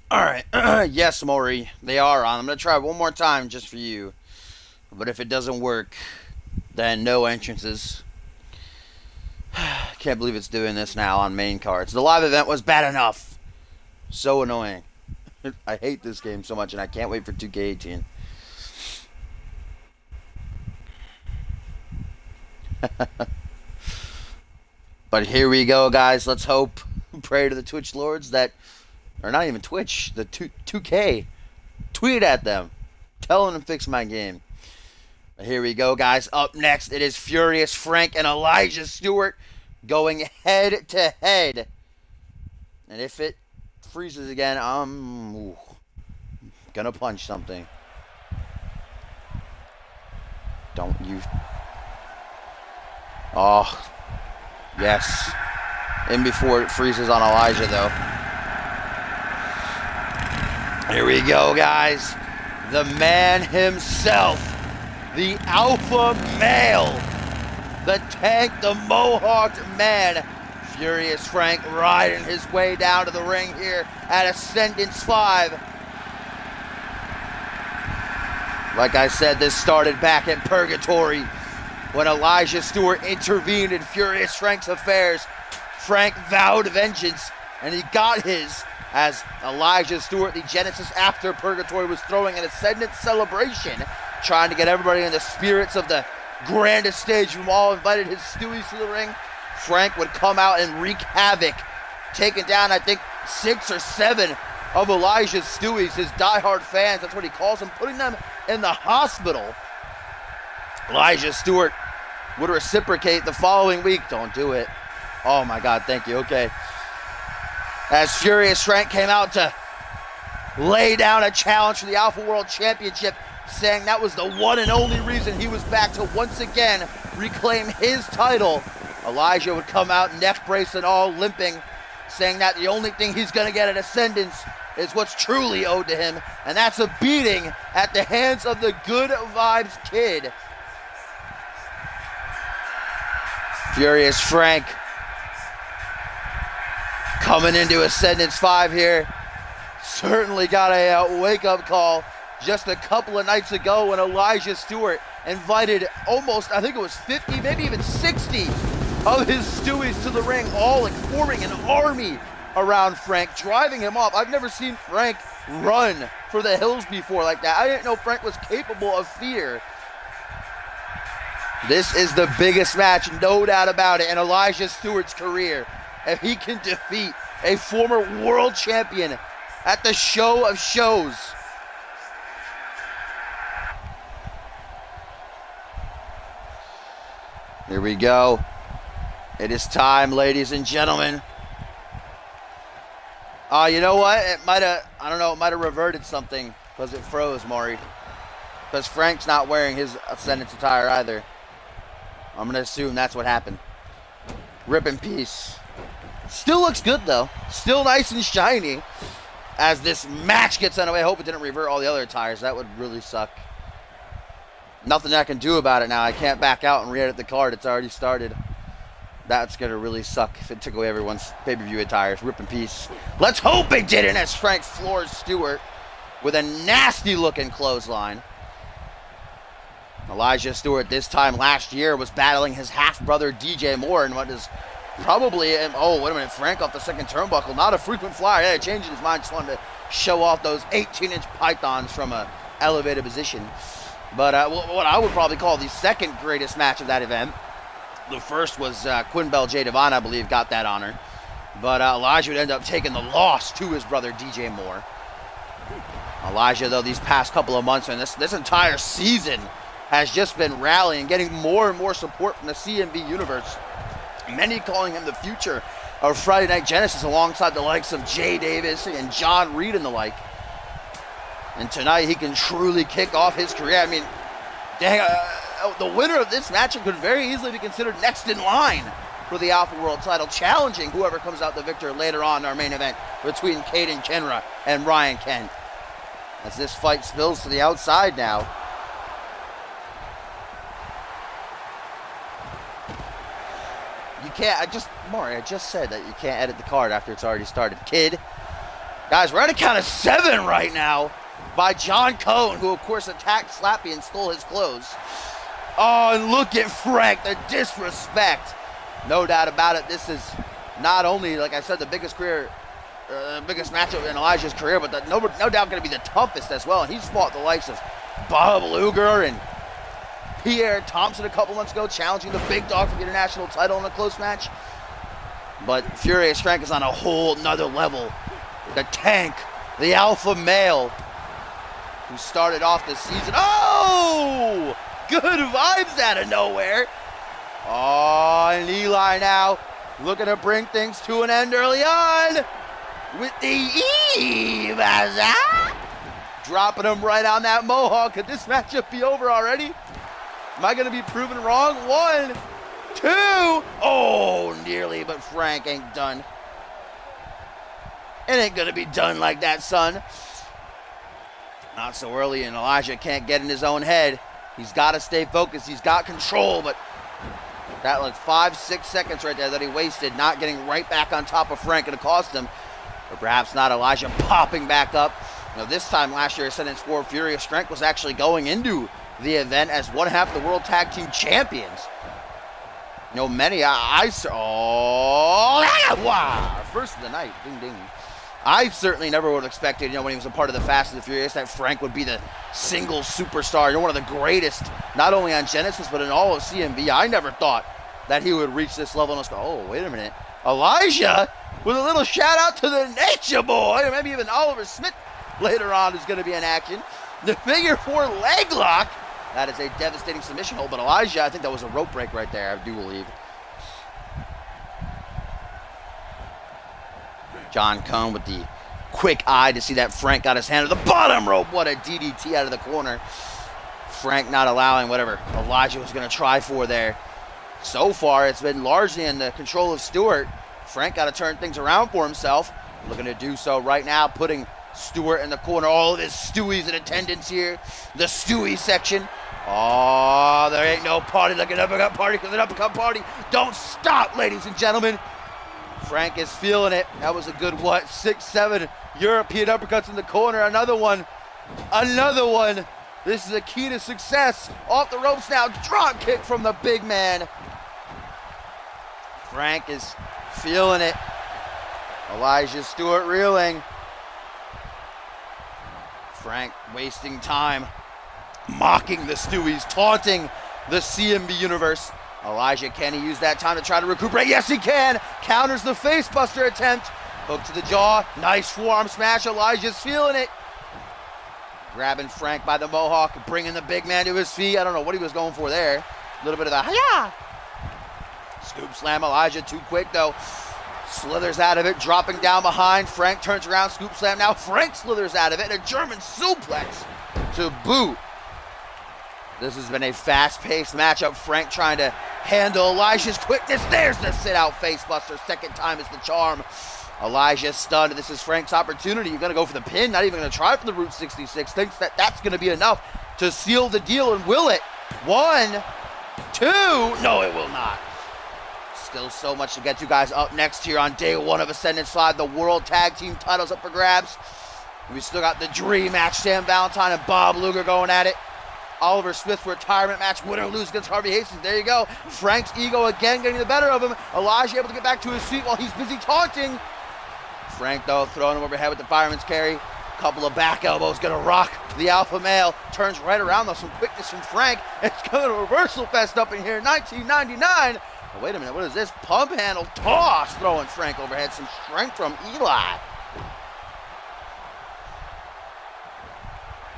Alright, yes, Maury, they are on. I'm going to try one more time just for you. But if it doesn't work, then no entrances. Can't believe it's doing this now on main cards. The live event was bad enough. So annoying. I hate this game so much, and I can't wait for 2K18. But here we go, guys. Let's hope, pray to the Twitch lords that, or not even Twitch, the 2K. Tweet at them. Tell them to fix my game. But here we go, guys. Up next, it is Furious Frank and Elijah Stewart going head to head. And if it freezes again, I'm gonna punch something. Don't you? Oh, yes. In before it freezes on Elijah, though. Here we go, guys. The man himself, the alpha male, the tank, the mohawked man, Furious Frank, riding his way down to the ring here at Ascendance 5. Like I said, this started back in Purgatory when Elijah Stewart intervened in Furious Frank's affairs. Frank vowed vengeance, and he got his as Elijah Stewart, the Genesis after Purgatory, was throwing an Ascendance celebration, trying to get everybody in the spirits of the grandest stage from all, invited his Stewies to the ring. Frank would come out and wreak havoc, taking down, I think, 6 or 7 of Elijah's Stewies, his diehard fans, that's what he calls them, putting them in the hospital. Elijah Stewart would reciprocate the following week. Don't do it. Oh my God, thank you. Okay. As Furious Frank came out to lay down a challenge for the Alpha World Championship, saying that was the one and only reason he was back to once again reclaim his title. Elijah would come out, neck brace and all, limping, saying that the only thing he's going to get at Ascendance is what's truly owed to him, and that's a beating at the hands of the Good Vibes Kid. Furious Frank coming into Ascendance 5 here. Certainly got a wake-up call just a couple of nights ago when Elijah Stewart invited almost, I think it was 50, maybe even 60 of his Stewies to the ring, all like forming an army around Frank, driving him off. I've never seen Frank run for the hills before like that. I didn't know Frank was capable of fear. This is the biggest match, no doubt about it, in Elijah Stewart's career. If he can defeat a former world champion at the show of shows. Here we go. It is time, ladies and gentlemen. You know what? It might have, I don't know, it might have reverted something because it froze, Maury. Because Frank's not wearing his Ascendance attire either. I'm going to assume that's what happened. Rip in peace. Still looks good, though. Still nice and shiny. As this match gets underway, I hope it didn't revert all the other attires. That would really suck. Nothing I can do about it now. I can't back out and re-edit the card. It's already started. That's going to really suck if it took away everyone's pay-per-view attires. Rip in peace. Let's hope it didn't, as Frank floors Stewart with a nasty-looking clothesline. Elijah Stewart this time last year was battling his half-brother DJ Moore in what is probably, oh, wait a minute, Frank off the second turnbuckle. Not a frequent flyer. Yeah, changing his mind. Just wanted to show off those 18-inch pythons from a elevated position. But what I would probably call the second greatest match of that event. The first was Quinn Bell J. Devon, I believe, got that honor. But Elijah would end up taking the loss to his brother DJ Moore. Elijah, though, these past couple of months and this entire season has just been rallying, getting more and more support from the CMV universe. Many calling him the future of Friday Night Genesis alongside the likes of Jay Davis and John Reed and the like. And tonight he can truly kick off his career. I mean, dang, the winner of this match could very easily be considered next in line for the Alpha World title, challenging whoever comes out the victor later on in our main event between Caden Kenra and Ryan Kent. As this fight spills to the outside now. You can't, Maury, I just said that you can't edit the card after it's already started. Kid, Guys, we're at a count of 7 right now by John Cone, who of course attacked Slappy and stole his clothes. Oh, and look at Frank, the disrespect. No doubt about it, this is not only, like I said, the biggest matchup in Elijah's career, but no doubt going to be the toughest as well. And he's fought the likes of Bob Luger and Pierre Thompson a couple months ago, challenging the big dog for the international title in a close match. But Furious Frank is on a whole nother level. The tank, the alpha male, who started off the season. Oh! Good vibes out of nowhere. Oh, and Eli now looking to bring things to an end early on with the Eva. Dropping him right on that mohawk. Could this matchup be over already? Am I going to be proven wrong? 1, 2. Oh, nearly, but Frank ain't done. It ain't going to be done like that, son. Not so early, and Elijah can't get in his own head. He's got to stay focused. He's got control, but that like 5-6 seconds right there that he wasted not getting right back on top of Frank, and it cost him. Or perhaps not. Elijah popping back up. You know, this time last year, Ascendance V Furious Strength was actually going into the event as one half of the World Tag Team Champions. You know, many, wow, first of the night, ding, ding. I certainly never would have expected, you know, when he was a part of the Fast and the Furious, that Frank would be the single superstar. You know, one of the greatest, not only on Genesis, but in all of CMV. I never thought that he would reach this level. And let's go, oh, wait a minute. Elijah with a little shout out to the Nature Boy, or maybe even Oliver Smith later on is going to be in action. The figure 4 leg lock. That is a devastating submission hold, but Elijah, I think that was a rope break right there, I do believe. John Cone with the quick eye to see that Frank got his hand to the bottom rope. What a DDT out of the corner. Frank not allowing whatever Elijah was going to try for there. So far, it's been largely in the control of Stewart. Frank got to turn things around for himself. Looking to do so right now, putting Stewart in the corner. All of his Stewies in attendance here. The Stewie section. Oh, there ain't no party like an uppercut party, because an uppercut party don't stop, ladies and gentlemen. Frank is feeling it. That was a good, 6-7 European uppercuts in the corner. Another one. This is a key to success. Off the ropes now. Drop kick from the big man. Frank is feeling it. Elijah Stewart reeling. Frank wasting time. Mocking the Stewies. Taunting the CMV universe. Elijah, can he use that time to try to recuperate? Yes, he can. Counters the facebuster attempt. Hook to the jaw. Nice forearm smash. Elijah's feeling it. Grabbing Frank by the mohawk, bringing the big man to his feet. I don't know what he was going for there. A little bit of a hi-ya. Scoop slam. Elijah too quick, though. Slithers out of it, dropping down behind. Frank turns around, scoop slam. Now Frank slithers out of it. A German suplex to boot. This has been a fast-paced matchup. Frank trying to handle Elijah's quickness. There's the sit-out facebuster. Second time is the charm. Elijah stunned. This is Frank's opportunity. You're going to go for the pin. Not even going to try for the Route 66. Thinks that that's going to be enough to seal the deal. And will it? 1, 2. No, it will not. Still so much to get to, guys. Up next here on day 1 of Ascendance 5, the World Tag Team titles up for grabs. We still got the Dream match. Sam Valentine and Bob Luger going at it. Oliver Smith retirement match, win or lose against Harvey Hastings. There you go. Frank's ego again getting the better of him. Elijah able to get back to his feet while he's busy taunting. Frank, though, throwing him overhead with the fireman's carry. Couple of back elbows, gonna rock the alpha male. Turns right around, though. Some quickness from Frank. It's going to reversal fest up in here. 1999. Oh, wait a minute, what is this? Pump handle toss, throwing Frank overhead. Some strength from Eli.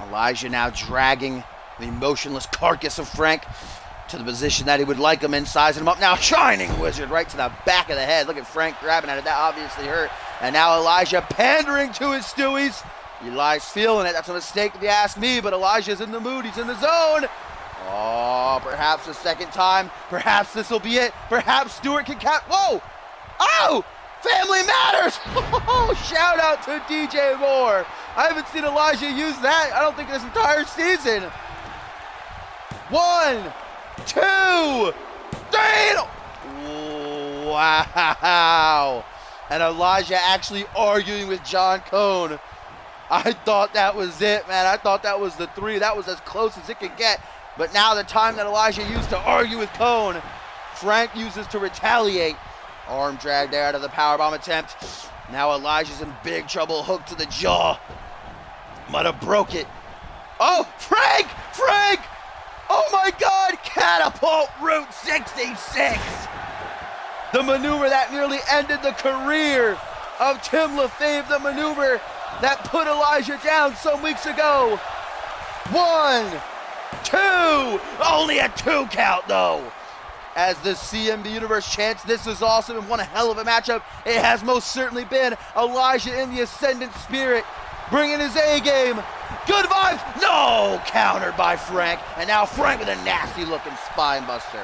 Elijah now dragging the motionless carcass of Frank to the position that he would like him in, sizing him up now. Shining Wizard right to the back of the head. Look at Frank grabbing at it. That obviously hurt. And now Elijah pandering to his Stewies. Eli's feeling it. That's a mistake if you ask me, but Elijah's in the mood. He's in the zone. Oh, perhaps a second time. Perhaps this will be it. Perhaps Stewart can cap. Whoa! Oh! Family matters! Oh, shout out to DJ Moore. I haven't seen Elijah use that, I don't think, this entire season. 1, 2, 3. Wow. and Elijah actually arguing with John Cone. I thought that was it, man. I thought that was the 3. That was as close as it could get. But now the time that Elijah used to argue with Cone, Frank uses to retaliate. Arm drag there out of the powerbomb attempt. Now Elijah's in big trouble. Hook to the jaw. Might have broke it. Oh, Frank! Frank! Oh my God! Catapult Route 66! The maneuver that nearly ended the career of Tim LaFave. The maneuver that put Elijah down some weeks ago. 1, 2, only a 2 count though. As the CMV Universe chants, this is awesome and one hell of a matchup. It has most certainly been. Elijah in the Ascendant spirit, bringing his A game. Good vibes, no, countered by Frank. And now Frank with a nasty looking spine buster.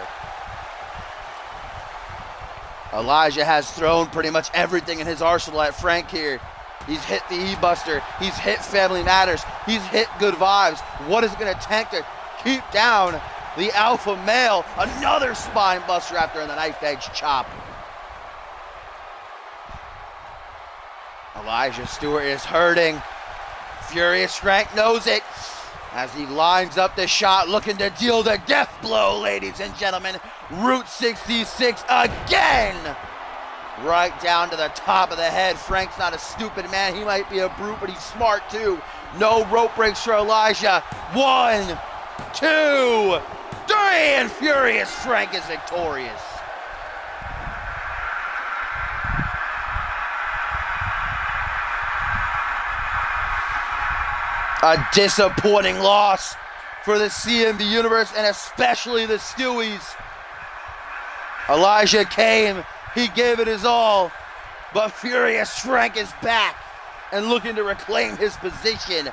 Elijah has thrown pretty much everything in his arsenal at Frank here. He's hit the E-Buster. He's hit Family Matters. He's hit Good Vibes. What is it going to take to keep down the alpha male? Another spine buster after the knife edge chop. Elijah Stewart is hurting. Furious Frank knows it as he lines up the shot, looking to deal the death blow, ladies and gentlemen. Route 66 again. Right down to the top of the head. Frank's not a stupid man. He might be a brute, but he's smart too. No rope breaks for Elijah. 1, 2, 3, and Furious Frank is victorious. A disappointing loss for the CMV Universe and especially the Stewies. Elijah came, he gave it his all, but Furious Frank is back and looking to reclaim his position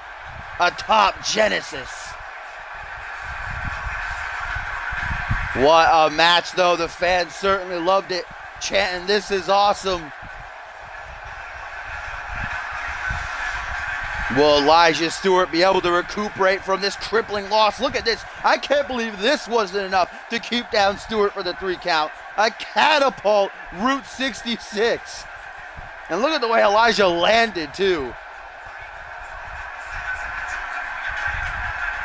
atop Genesis. What a match though, the fans certainly loved it, chanting, "This is awesome." Will Elijah Stewart be able to recuperate from this crippling loss? Look at this. I can't believe this wasn't enough to keep down Stewart for the 3 count. A catapult Route 66. And look at the way Elijah landed too.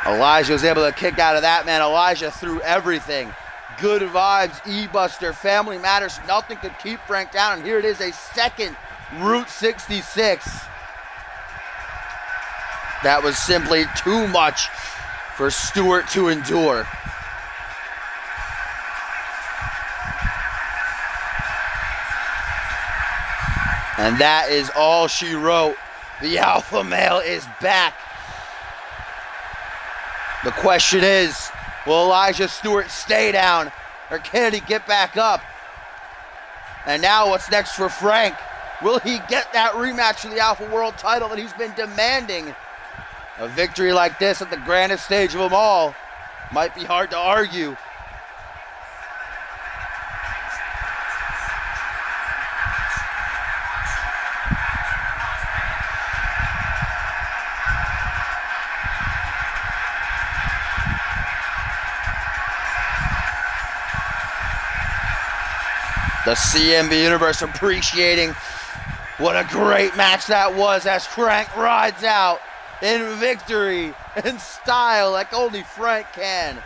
Elijah was able to kick out of that, man. Elijah threw everything. Good Vibes, E-Buster, Family Matters. Nothing could keep Frank down. And here it is, a second Route 66. That was simply too much for Stewart to endure. And that is all she wrote. The alpha male is back. The question is, will Elijah Stewart stay down or can he get back up? And now what's next for Frank? Will he get that rematch for the Alpha World title that he's been demanding? A victory like this at the grandest stage of them all might be hard to argue. The CMV Universe appreciating what a great match that was as Frank rides out in victory and style like only Frank can.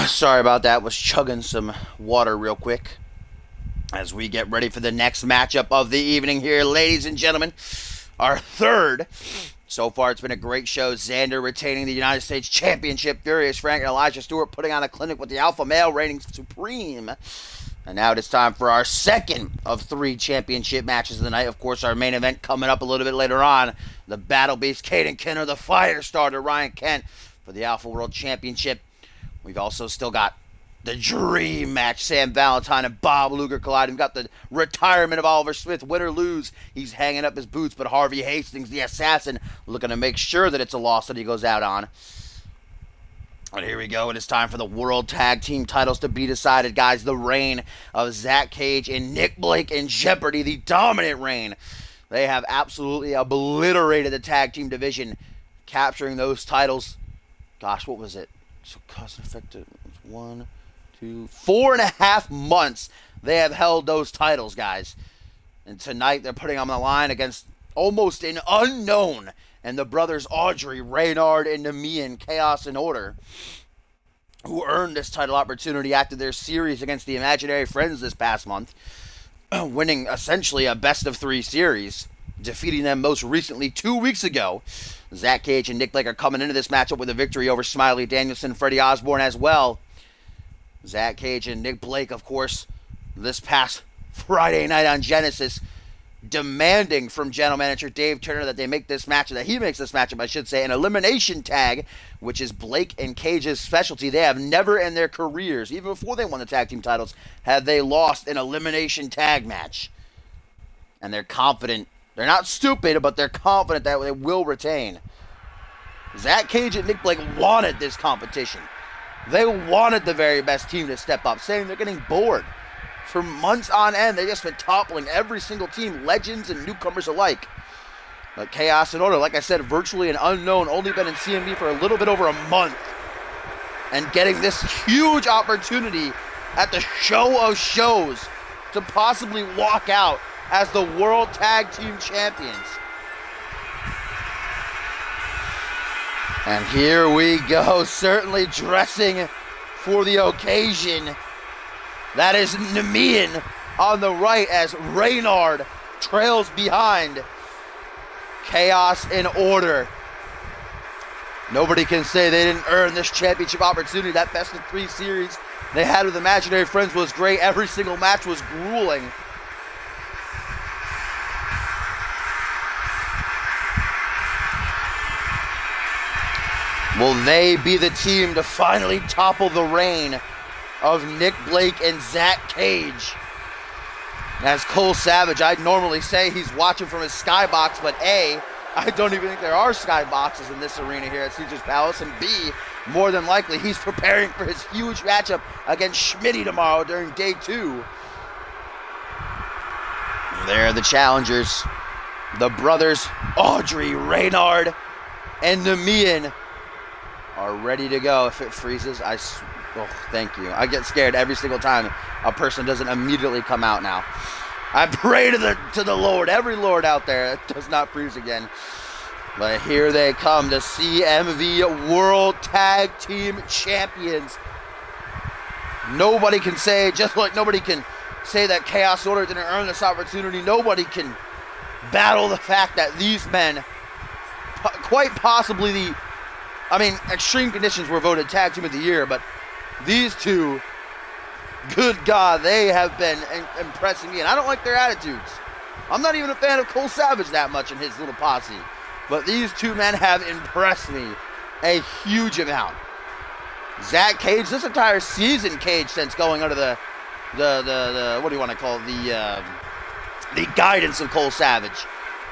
Sorry about that. Was chugging some water real quick as we get ready for the next matchup of the evening here, ladies and gentlemen. Our third. So far, it's been a great show. Xander retaining the United States Championship. Furious Frank and Elijah Stewart putting on a clinic with the Alpha Male reigning supreme. And now it is time for our second of 3 championship matches of the night. Of course, our main event coming up a little bit later on. The Battle Beast, Caden Kenner, the Fire Starter, Ryan Kent for the Alpha World Championship. We've also still got the Dream match, Sam Valentine and Bob Luger colliding. We've got the retirement of Oliver Smith, win or lose. He's hanging up his boots, but Harvey Hastings, the assassin, looking to make sure that it's a loss that he goes out on. And here we go. It is time for the World Tag Team titles to be decided, guys. The reign of Zach Cage and Nick Blake in jeopardy, the dominant reign. They have absolutely obliterated the tag team division, capturing those titles. Gosh, what was it? So cost effective 1, 2, 4.5 months they have held those titles, guys. And tonight they're putting them on the line against almost an unknown. And the brothers Audrey, Reynard, and Namian, Chaos and Order, who earned this title opportunity after their series against the Imaginary Friends this past month, winning essentially a best-of-3 series, defeating them most recently 2 weeks ago. Zach Cage and Nick Blake are coming into this matchup with a victory over Smiley Danielson, Freddie Osborne as well. Zach Cage and Nick Blake, of course, this past Friday night on Genesis, demanding from general manager Dave Turner that they make this matchup, that he makes this matchup, I should say, an elimination tag, which is Blake and Cage's specialty. They have never in their careers, even before they won the tag team titles, have they lost an elimination tag match. And they're confident. They're not stupid, but they're confident that they will retain. Zach Cage and Nick Blake wanted this competition. They wanted the very best team to step up, saying they're getting bored. For months on end, they've just been toppling every single team, legends and newcomers alike. But Chaos and Order, like I said, virtually an unknown, only been in CMV for a little bit over a month. And getting this huge opportunity at the show of shows to possibly walk out as the World Tag Team Champions. And here we go, certainly dressing for the occasion. That is Namian on the right as Reynard trails behind Chaos and Order. Nobody can say they didn't earn this championship opportunity. That best-of-3 series they had with Imaginary Friends was great. Every single match was grueling. Will they be the team to finally topple the reign of Nick Blake and Zach Cage? As Cole Savage, I'd normally say he's watching from his skybox, but A, I don't even think there are skyboxes in this arena here at Caesar's Palace, and B, more than likely, he's preparing for his huge matchup against Schmitty tomorrow during day 2. They're the challengers. The brothers Audrey, Reynard, and Namian are ready to go. If it freezes, oh, thank you. I get scared every single time a person doesn't immediately come out now. I pray to the Lord, every Lord out there, it does not freeze again. But here they come, the CMV World Tag Team Champions. Nobody can say, just like nobody can say that Chaos Order didn't earn this opportunity, nobody can battle the fact that these men, quite possibly Extreme Conditions were voted Tag Team of the Year, but these two, good God, they have been impressing me, and I don't like their attitudes. I'm not even a fan of Cole Savage that much in his little posse, but these two men have impressed me a huge amount. Zach Cage, this entire season, Cage, since going under the what do you want to call it, the guidance of Cole Savage,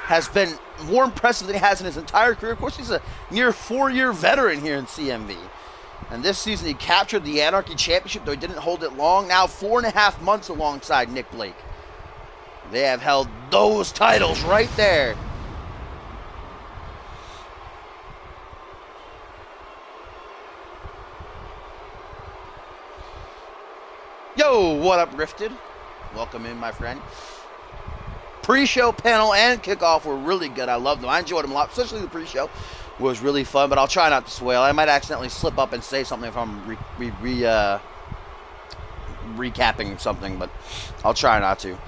has been more impressive than he has in his entire career. Of course, he's a near 4-year veteran here in CMV. And this season, he captured the Anarchy Championship, though he didn't hold it long. Now 4.5 months alongside Nick Blake. They have held those titles right there. Yo, what up, Rifted? Welcome in, my friend. Pre-show panel and kickoff were really good. I loved them. I enjoyed them a lot, especially the pre-show. was really fun, but I'll try not to swail. I might accidentally slip up and say something if I'm recapping something, but I'll try not to.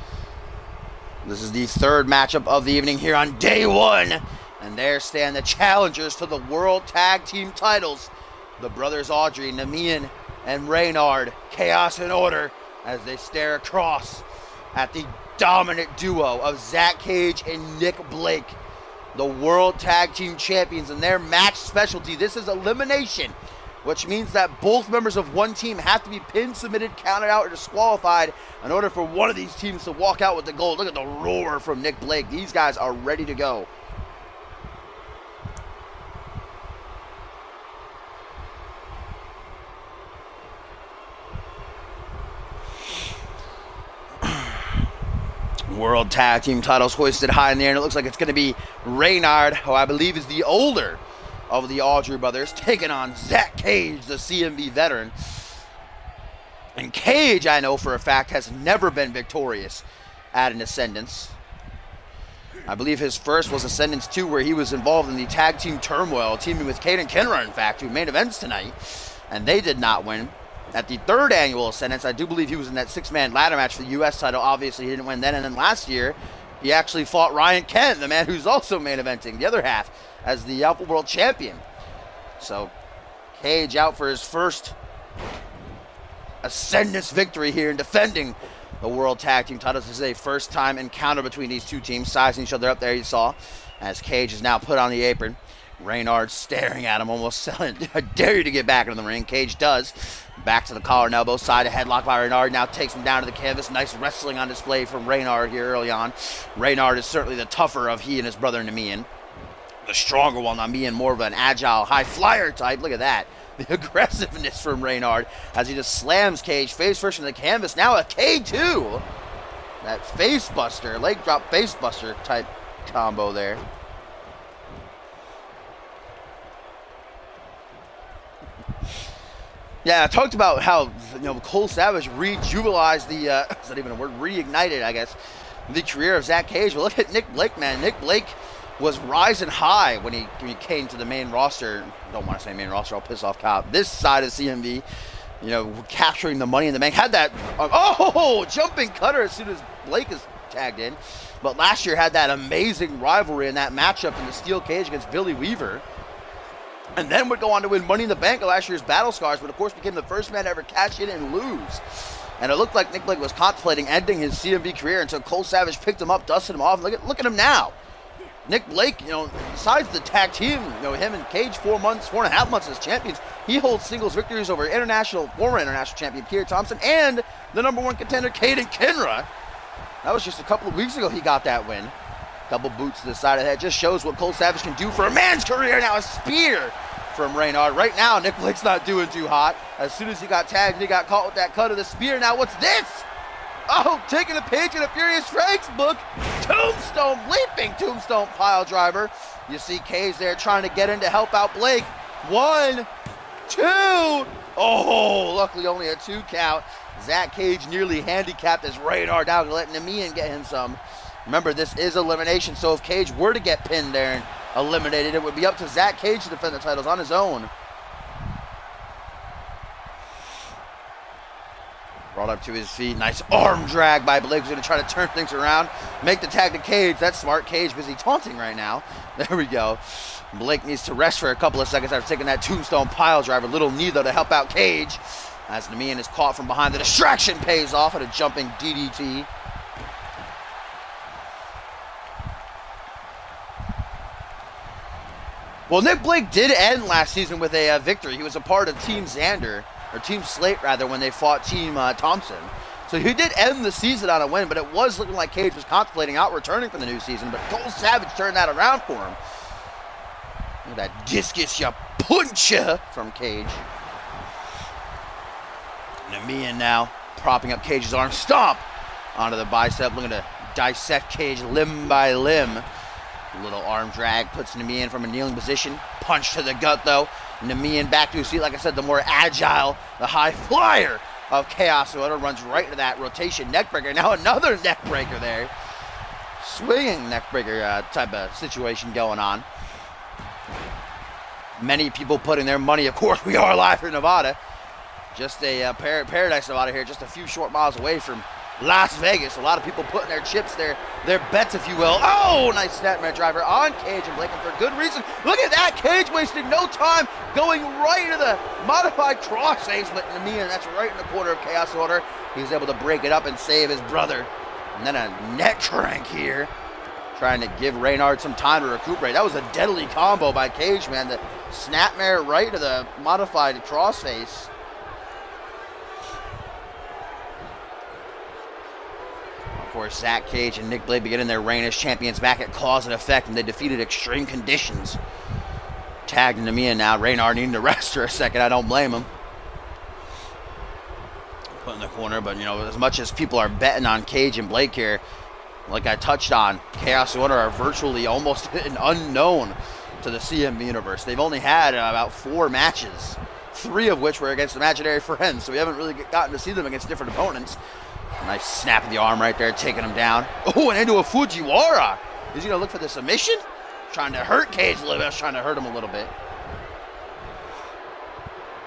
This is the third matchup of the evening here on day one, and there stand the challengers to the World Tag Team titles, the brothers Audrey, Namian, and Reynard, Chaos and Order, as they stare across at the dominant duo of Zach Cage and Nick Blake, the World Tag Team Champions, and their match specialty. This is elimination, which means that both members of one team have to be pinned, submitted, counted out, or disqualified in order for one of these teams to walk out with the gold. Look at the roar from Nick Blake. These guys are ready to go. World Tag Team titles hoisted high in the air, and it looks like it's going to be Reynard, who I believe is the older of the Audrey brothers, taking on Zach Cage, the CMV veteran. And Cage, I know for a fact, has never been victorious at an Ascendance. I believe his first was Ascendance 2, where he was involved in the tag team turmoil, teaming with Caden Kenra, in fact, who main events tonight, and they did not win. At the third annual Ascendance, I do believe he was in that six-man ladder match for the U.S. title. Obviously, he didn't win then. And then last year, he actually fought Ryan Kent, the man who's also main eventing, the other half, as the Alpha World Champion. So, Cage out for his first Ascendance victory here in defending the World Tag Team titles. This is a first-time encounter between these two teams, sizing each other up there, you saw, as Cage is now put on the apron. Reynard staring at him, almost saying, I dare you to get back into the ring. Cage does. Back to the collar and elbow, side of headlock by Reynard. Now takes him down to the canvas. Nice wrestling on display from Reynard here early on. Reynard is certainly the tougher of he and his brother Namian. The stronger one, Namian, more of an agile, high flyer type. Look at that. The aggressiveness from Reynard as he just slams Cage face first into the canvas. Now a K2. That face buster, leg drop face buster type combo there. Yeah, I talked about how, Cole Savage rejuvenalized the, is that even a word? Reignited, I guess, the career of Zach Cage. But look at Nick Blake, man. Nick Blake was rising high when he came to the main roster. Don't want to say main roster, I'll piss off Kyle. This side of CMV, capturing the Money in the Bank. Had that, jumping cutter as soon as Blake is tagged in. But last year had that amazing rivalry in that matchup in the steel cage against Billy Weaver. And then would go on to win Money in the Bank at last year's Battle Scars, but of course became the first man to ever cash in and lose. And it looked like Nick Blake was contemplating ending his CMV career until Cole Savage picked him up, dusted him off. Look at him now. Nick Blake, besides the tag team, him and Cage 4.5 months as champions, he holds singles victories over former international champion Pierre Thompson and the #1 contender Caden Kenra. That was just a couple of weeks ago he got that win. Double boots to the side of the head. Just shows what Cole Savage can do for a man's career. Now a spear from Reynard. Right now, Nick Blake's not doing too hot. As soon as he got tagged, he got caught with that cut of the spear. Now what's this? Oh, taking a page in a Furious Frank's book. Tombstone, leaping tombstone pile driver. You see Cage there trying to get in to help out Blake. 1, 2. Oh, luckily only a 2 count. Zach Cage nearly handicapped as Reynard now letting Namian get him some. Remember, this is elimination, so if Cage were to get pinned there and eliminated, it would be up to Zach Cage to defend the titles on his own. Brought up to his feet. Nice arm drag by Blake. He's going to try to turn things around. Make the tag to Cage. That's smart. Cage busy taunting right now. There we go. Blake needs to rest for a couple of seconds after taking that tombstone pile driver. Little knee, though, to help out Cage. As Namian is caught from behind. The distraction pays off at a jumping DDT. Well, Nick Blake did end last season with a victory. He was a part of Team Xander, or Team Slate rather, when they fought Team Thompson. So he did end the season on a win, but it was looking like Cage was contemplating out returning for the new season, but Cole Savage turned that around for him. Look at that discus ya puncha from Cage. Namian now propping up Cage's arm. Stomp onto the bicep, looking to dissect Cage limb by limb. Little arm drag puts Namian from a kneeling position. Punch to the gut, though. Namian back to his feet. Like I said, the more agile, the high flyer of Chaos Order runs right into that rotation neckbreaker. Now another neckbreaker there. Swinging neckbreaker type of situation going on. many people putting their money. Of course, we are live from Nevada. Just a Paradise, Nevada here, just a few short miles away from Las Vegas. A lot of people putting their chips there, their bets, if you will. Oh, nice snapmare driver on Cage and Blake, and for good reason. Look at that, Cage wasting no time, going right into the modified crossface, but Namian, that's right in the corner of Chaos Order. He was able to break it up and save his brother. And then a neck crank here, trying to give Reynard some time to recuperate. That was a deadly combo by Cage, man. The snapmare right to the modified crossface. Of course, Zach Cage and Nick Blake beginning their reign as champions back at Cause and Effect, and they defeated Extreme Conditions. Tagged into me, and now Reynard needing to rest for a second. I don't blame him. Put in the corner, but you know, as much as people are betting on Cage and Blake here, like I touched on, Chaos Order are virtually almost an unknown to the CMV universe. They've only had about 4 matches, 3 of which were against imaginary friends, so we haven't really gotten to see them against different opponents. Nice snap of the arm right there, taking him down. Oh, and into a Fujiwara. Is he going to look for the submission? Trying to hurt Cage a little bit. I was trying to hurt him a little bit.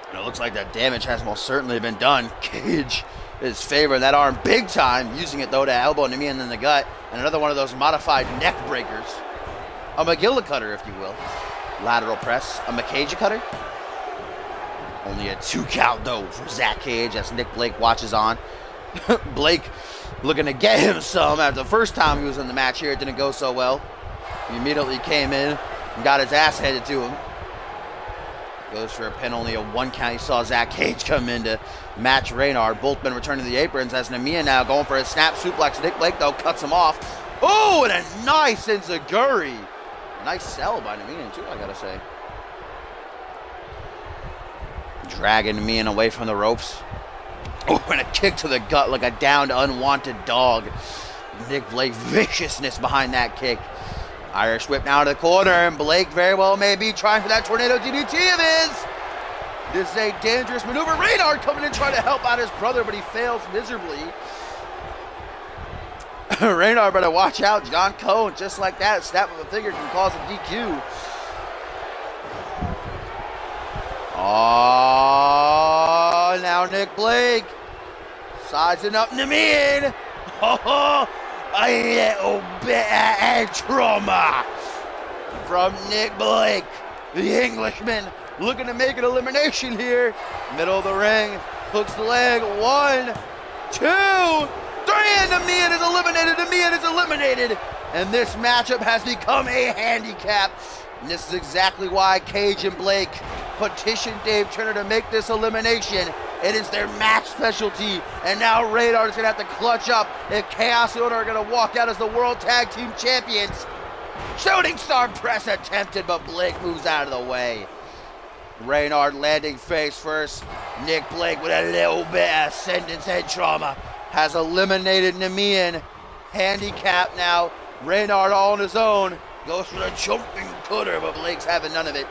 And it looks like that damage has most certainly been done. Cage is favoring that arm big time, using it, though, to elbow Namian in the gut. And another one of those modified neck breakers. A McGillicudder, if you will. Lateral press. A McCage cutter. Only a 2 count, though, for Zach Cage as Nick Blake watches on. Blake looking to get him some after the first time he was in the match here. It didn't go so well. He immediately came in and got his ass handed to him. Goes for a pin, only a 1 count. You saw Zach Cage come in to match Reynard. Both men returning to the aprons as Namiya now going for a snap suplex. Nick Blake, though, cuts him off. Oh, and a nice enziguri. Nice sell by Namiya, too, I gotta say. Dragging Namiya away from the ropes. Oh, and a kick to the gut like a downed, unwanted dog. Nick Blake, viciousness behind that kick. Irish whip now to the corner, and Blake very well may be trying for that tornado DDT of his. This is a dangerous maneuver. Reynard coming in trying to help out his brother, but he fails miserably. Reynard better watch out. John Cone, just like that, snap of a finger can cause a DQ. Oh, now Nick Blake sizing up Namian. Oh, a little bit of trauma from Nick Blake, the Englishman, looking to make an elimination here. Middle of the ring, hooks the leg. 1, 2, 3, and Namian is eliminated. Namian is eliminated, and this matchup has become a handicap. And this is exactly why Cage and Blake petitioned Dave Turner to make this elimination. It is their match specialty. And now Reynard is going to have to clutch up if Chaos Order are going to walk out as the World Tag Team Champions. Shooting Star Press attempted, but Blake moves out of the way. Reynard landing face first. Nick Blake with a little bit of Ascendance head trauma has eliminated Namian. Handicap now. Reynard all on his own. Goes for the jumping cutter, but Blake's having none of it.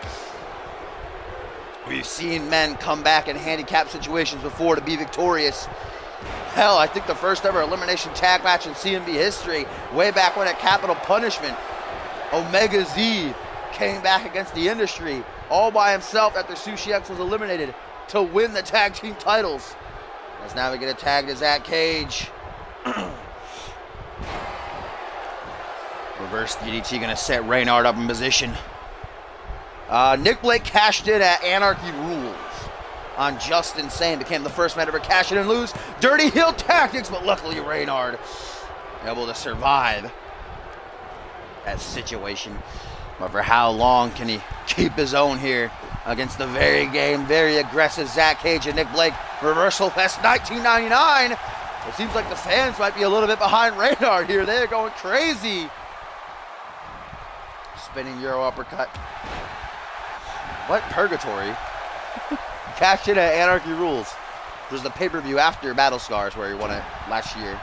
We've seen men come back in handicap situations before to be victorious. Hell, I think the first ever elimination tag match in CMV history, way back when at Capital Punishment, Omega Z came back against the Industry all by himself after Sushi X was eliminated to win the tag team titles. As now we get a tag to Zach Cage. Reverse DDT gonna set Reynard up in position. Nick Blake cashed in at Anarchy Rules on Just Insane. Became the first man to ever cash in and lose. Dirty heel tactics, but luckily Reynard able to survive that situation. But for how long can he keep his own here against the very game, very aggressive Zach Cage and Nick Blake? Reversal Fest 1999. It seems like the fans might be a little bit behind Reynard here. They're going crazy. Spinning Euro uppercut. What purgatory? Cashed in at Anarchy Rules. It was the pay-per-view after Battle Scars where he won it last year.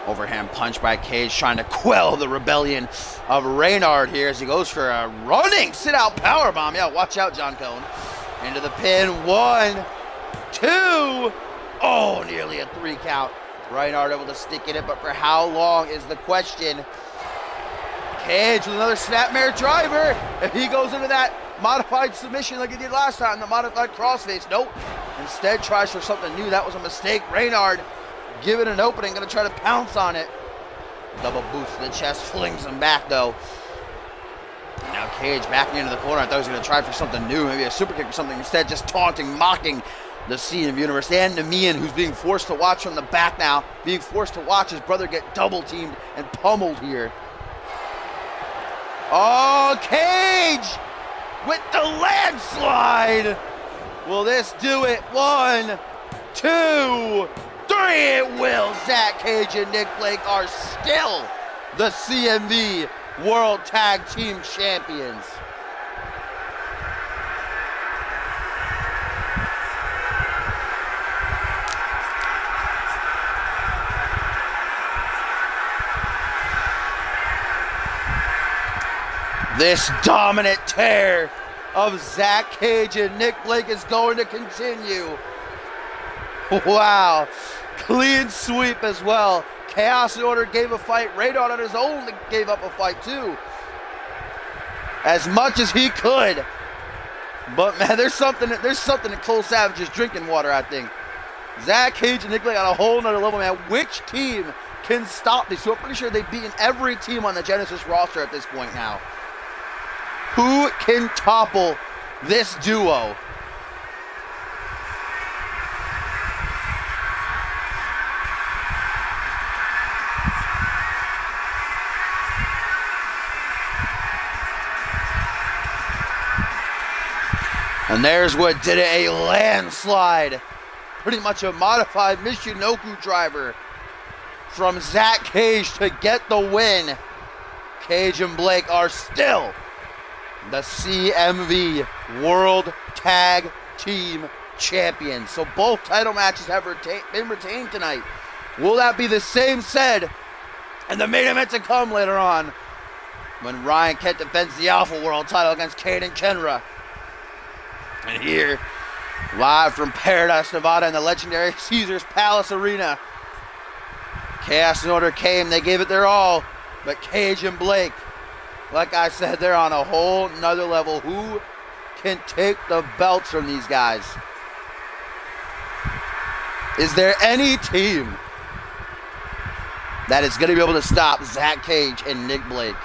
Overhand punch by Cage trying to quell the rebellion of Reynard here as he goes for a running sit-out powerbomb. Yeah, watch out, John Cone. Into the pin. 1, 2. Oh, nearly a 3 count. Reynard able to stick in it, but for how long is the question. Cage with another snapmare driver. If he goes into that modified submission like he did last time, the modified crossface, nope. Instead tries for something new. That was a mistake. Reynard giving an opening, gonna try to pounce on it. Double boost to the chest, flings him back though. And now Cage backing into the corner. I thought he was gonna try for something new, maybe a super kick or something. Instead, just taunting, mocking the CMV Universe and Namian, who's being forced to watch from the back now, being forced to watch his brother get double teamed and pummeled here. Oh, Cage with the landslide. Will this do it? 1, 2, 3. It will. Zach Cage and Nick Blake are still the CMV World Tag Team Champions. This dominant tear of Zach Cage and Nick Blake is going to continue. Wow. Clean sweep as well. Chaos and Order gave a fight. Radon on his own gave up a fight too. As much as he could. But man, there's something in Cole Savage's drinking water, I think. Zach Cage and Nick Blake on a whole nother level, man. Which team can stop these? So I'm pretty sure they've beaten every team on the Genesis roster at this point now. Who can topple this duo? And there's what did it, a landslide. Pretty much a modified Michinoku driver from Zach Cage to get the win. Cage and Blake are still the CMV World Tag Team Champions. So both title matches have been retained tonight. Will that be the same said in the main event to come later on, when Ryan Kent defends the Alpha World title against Caden Kenra? And here, live from Paradise, Nevada in the legendary Caesars Palace Arena, Chaos and Order came, they gave it their all, but Cage and Blake, like I said, they're on a whole nother level. Who can take the belts from these guys? Is there any team that is going to be able to stop Zach Cage and Nick Blake?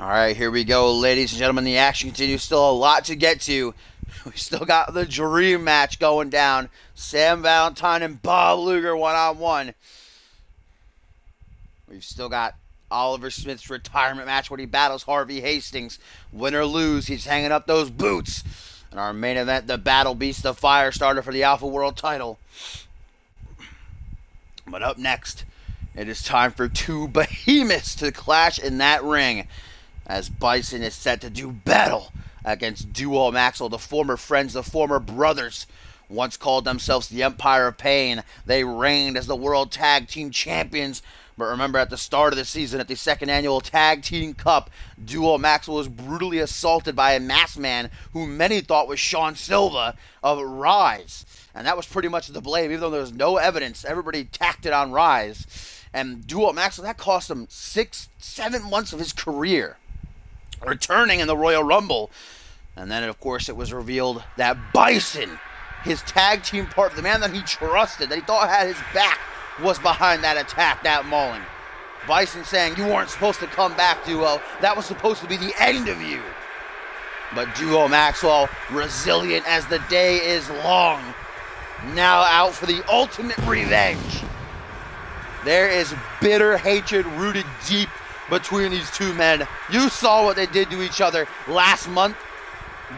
All right, here we go, ladies and gentlemen. The action continues. Still a lot to get to. We still got the dream match going down. Sam Valentine and Bob Luger one-on-one. We've still got Oliver Smith's retirement match when he battles Harvey Hastings. Win or lose, he's hanging up those boots. And our main event, the Battle Beast, the fire starter for the Alpha World title. But up next, it is time for two behemoths to clash in that ring, as Bison is set to do battle against Duo Maxwell, the former friends, the former brothers, once called themselves the Empire of Pain. They reigned as the World Tag Team Champions. But remember, at the start of the season, at the second annual Tag Team Cup, Duo Maxwell was brutally assaulted by a masked man who many thought was Sean Silva of Rise. And that was pretty much the blame, even though there was no evidence. Everybody tacked it on Rise. And Duo Maxwell, that cost him 6-7 months of his career, returning in the Royal Rumble. And then, of course, it was revealed that Bison, his tag team partner, the man that he trusted, that he thought had his back, was behind that attack, that mauling. Bison saying, "You weren't supposed to come back, Duo. That was supposed to be the end of you." But Duo Maxwell, resilient as the day is long, now out for the ultimate revenge. There is bitter hatred rooted deep between these two men. You saw what they did to each other last month,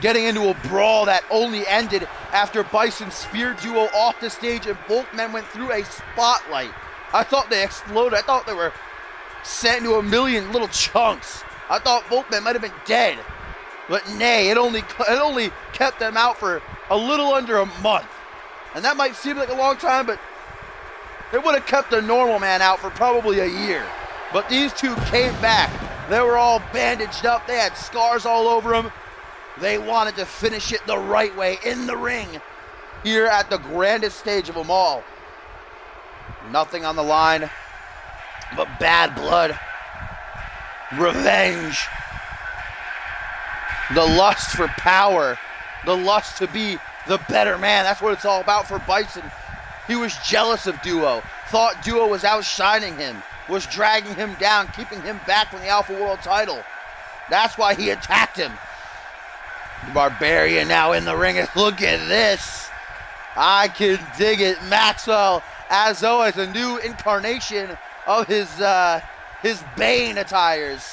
getting into a brawl that only ended after Bison speared Duo off the stage and both men went through a spotlight. I thought they exploded. I thought they were sent into a million little chunks. I thought both men might have been dead. But nay, it only kept them out for a little under a month. And that might seem like a long time, but it would have kept a normal man out for probably a year. But these two came back. They were all bandaged up. They had scars all over them. They wanted to finish it the right way in the ring here at the grandest stage of them all. Nothing on the line but bad blood, revenge, the lust for power, the lust to be the better man. That's what it's all about for Bison. He was jealous of Duo, thought Duo was outshining him, was dragging him down, keeping him back from the Alpha World title. That's why he attacked him. The Barbarian now in the ring. Look at this. I can dig it. Maxwell, as always, a new incarnation of his Bane attires.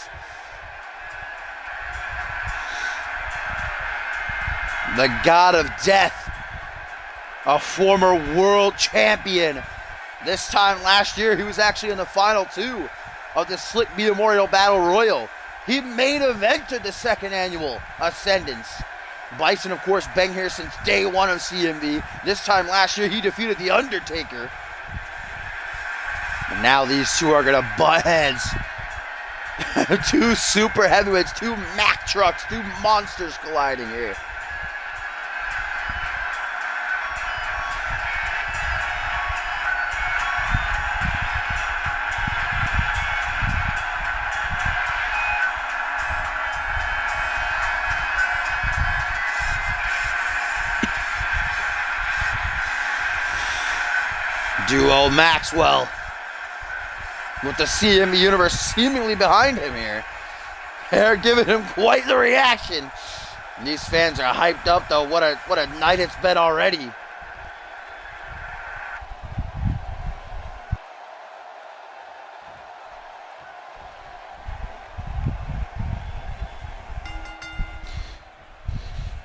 The God of Death, a former world champion. This time last year, he was actually in the final two of the Slick B Memorial Battle Royal. He main evented the second annual Ascendance. Bison, of course, been here since day one of CMV. This time last year, he defeated The Undertaker. And now these two are going to butt heads. Two super heavyweights, two Mack trucks, two monsters colliding here. Duo Maxwell with the CMV universe seemingly behind him here. They're giving him quite the reaction. And these fans are hyped up though. What a night it's been already.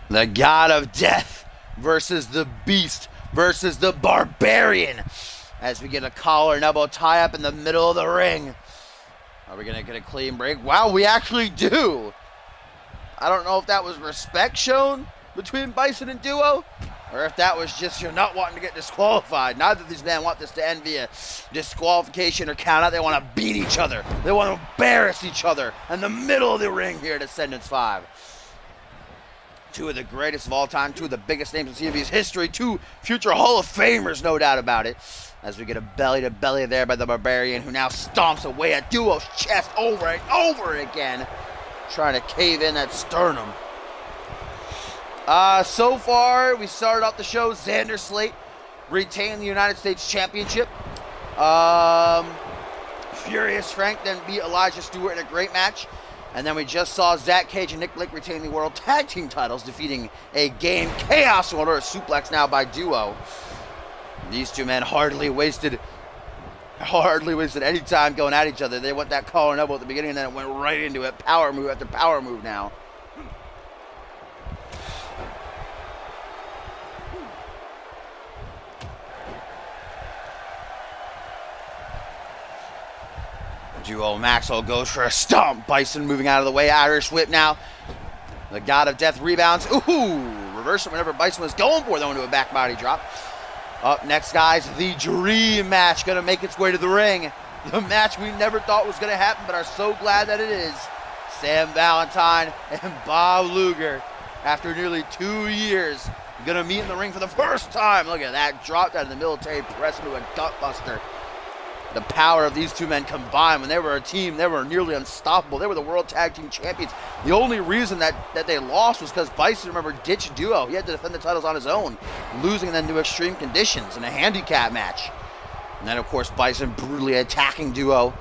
The God of Death versus the Beast versus the Barbarian. As we get a collar and elbow tie up in the middle of the ring. Are we gonna get a clean break? Wow, we actually do. I don't know if that was respect shown between Bison and Duo, or if that was just you're not wanting to get disqualified. Neither of these men want this to end via disqualification or count out. They want to beat each other. They want to embarrass each other in the middle of the ring here at Ascendance 5. Two of the greatest of all time, two of the biggest names in CMV's history, two future Hall of Famers, no doubt about it. As we get a belly-to-belly there by the Barbarian, who now stomps away at Duo's chest over and over again, trying to cave in that sternum. So far, we started off the show, Xander Slate retained the United States Championship. Furious Frank then beat Elijah Stewart in a great match. And then we just saw Zach Cage and Nick Blake retain the World Tag Team titles, defeating a Game Chaos Order, a suplex now by Duo. These two men hardly wasted any time going at each other. They went that collar and elbow at the beginning, and then it went right into it. Power move after power move now. Duo Maxwell goes for a stomp. Bison moving out of the way. Irish whip now. The God of Death rebounds. Ooh, reverse it whenever Bison was going for it, though, into a back body drop. Up next, guys, the dream match going to make its way to the ring. The match we never thought was going to happen, but are so glad that it is. Sam Valentine and Bob Luger, after nearly 2 years, going to meet in the ring for the first time. Look at that, dropped out of the military press into a gutbuster. The power of these two men combined, when they were a team, they were nearly unstoppable. They were the World Tag Team Champions. The only reason that they lost was because Bison, remember, ditched Duo. He had to defend the titles on his own, losing them to extreme conditions in a handicap match. And then, of course, Bison brutally attacking Duo,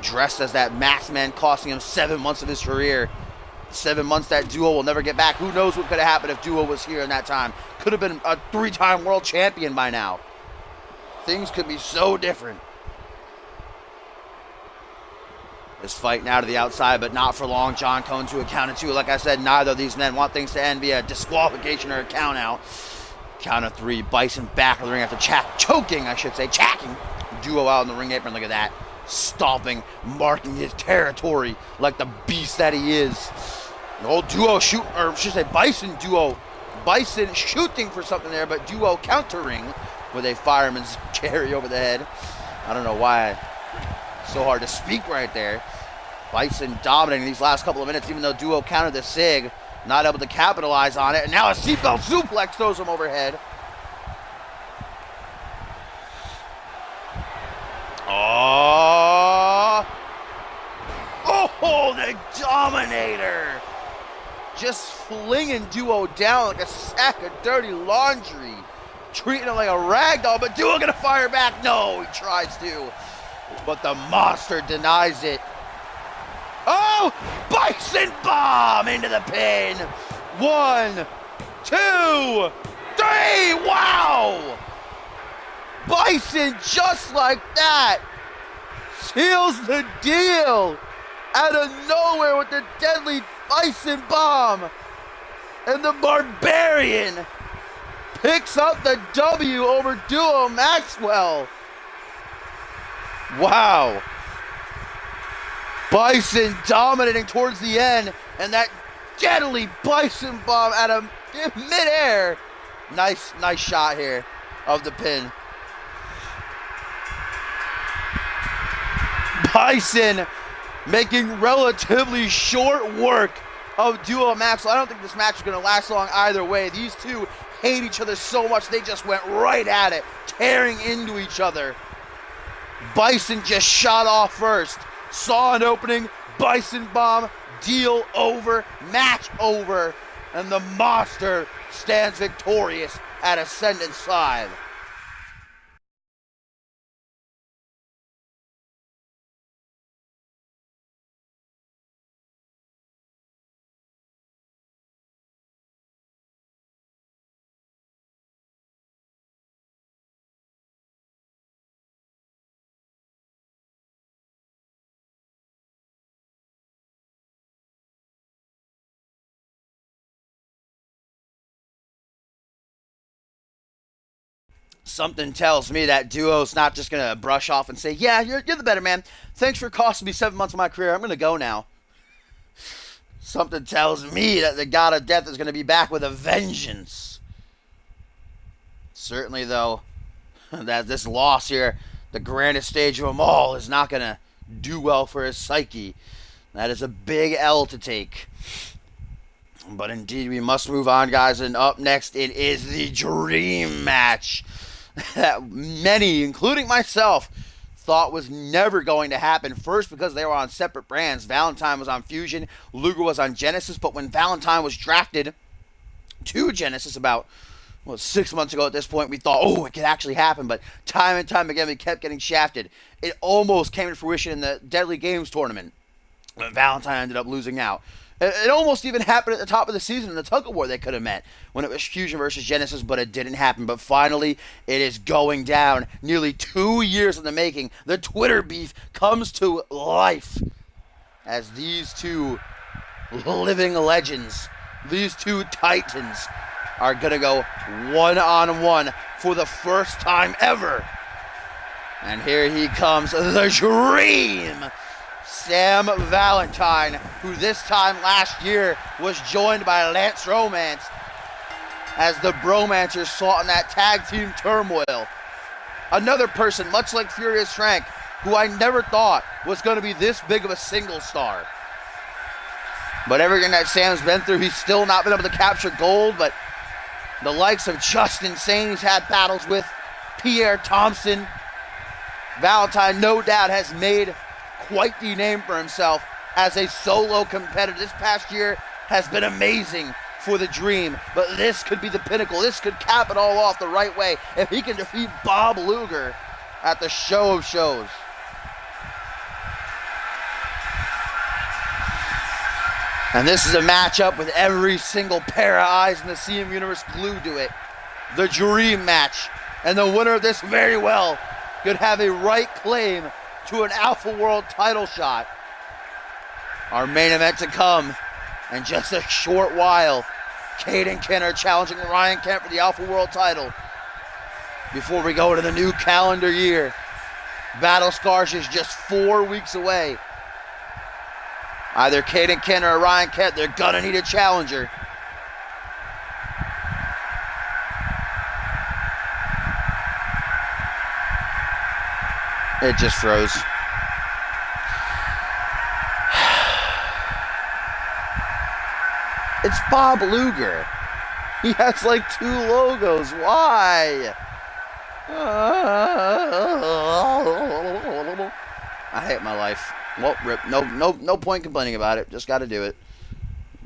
dressed as that masked man, costing him 7 months of his career. 7 months that Duo will never get back. Who knows what could have happened if Duo was here in that time. Could have been a 3-time world champion by now. Things could be so different. This fight now to the outside, but not for long. John Cone to a count of 2. Like I said, neither of these men want things to end via disqualification or a count out. Count of 3. Bison back of the ring after chacking Duo out in the ring apron. Look at that. Stomping, marking his territory like the beast that he is. The old Duo Bison Duo. Bison shooting for something there, but Duo countering with a fireman's carry over the head. I don't know why. So hard to speak right there. Bison dominating these last couple of minutes, even though Duo countered the SIG. Not able to capitalize on it. And now a seatbelt suplex throws him overhead. Oh, the Dominator. Just flinging Duo down like a sack of dirty laundry. Treating him like a rag doll, but Duo gonna fire back. No, he tries to. But the monster denies it. Oh, Bison bomb into the pin. 1, 2, 3. Wow. Bison, just like that, seals the deal out of nowhere with the deadly Bison bomb. And the Barbarian picks up the W over Duo Maxwell. Wow. Bison dominating towards the end, and that deadly Bison bomb out of midair. Nice shot here of the pin. Bison making relatively short work of Duo Maxwell. I don't think this match is going to last long either way. These two hate each other so much they just went right at it, tearing into each other. Bison just shot off first. Saw an opening. Bison bomb. Deal over. Match over. And the monster stands victorious at Ascendance V. Something tells me that Duo's not just going to brush off and say, yeah, you're the better man. Thanks for costing me 7 months of my career. I'm going to go now. Something tells me that the God of Death is going to be back with a vengeance. Certainly, though, that this loss here, the grandest stage of them all, is not going to do well for his psyche. That is a big L to take. But indeed, we must move on, guys. And up next, it is the dream match that many, including myself, thought was never going to happen. First, because they were on separate brands. Valentine was on Fusion, Luger was on Genesis. But when Valentine was drafted to Genesis about 6 months ago at this point, we thought, oh, it could actually happen. But time and time again, we kept getting shafted. It almost came to fruition in the Deadly Games tournament, but Valentine ended up losing out. It almost even happened at the top of the season in the tug of war they could have met when it was Fusion versus Genesis, but it didn't happen. But finally, it is going down. Nearly 2 years in the making. The Twitter beef comes to life as these two living legends, these two titans, are going to go one-on-one for the first time ever. And here he comes, the Dream! Sam Valentine, who this time last year was joined by Lance Romance as the Bromancers sought in that tag team turmoil. Another person, much like Furious Frank, who I never thought was going to be this big of a single star. But everything that Sam's been through, he's still not been able to capture gold, but the likes of Justin Sane he's had battles with, Pierre Thompson. Valentine, no doubt, has made quite the name for himself as a solo competitor. This past year has been amazing for the Dream, but this could be the pinnacle. This could cap it all off the right way if he can defeat Bob Luger at the show of shows. And this is a matchup with every single pair of eyes in the CM universe glued to it. The Dream match. And the winner of this very well could have a right claim to an Alpha World title shot. Our main event to come in just a short while. Caden Kenner challenging Ryan Kent for the Alpha World title. Before we go into the new calendar year, Battle Scars is just 4 weeks away. Either Caden Kenner or Ryan Kent, they're gonna need a challenger. It just froze. It's Bob Luger. He has like 2 logos. Why? I hate my life. Well, rip. No point complaining about it. Just got to do it.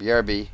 BRB.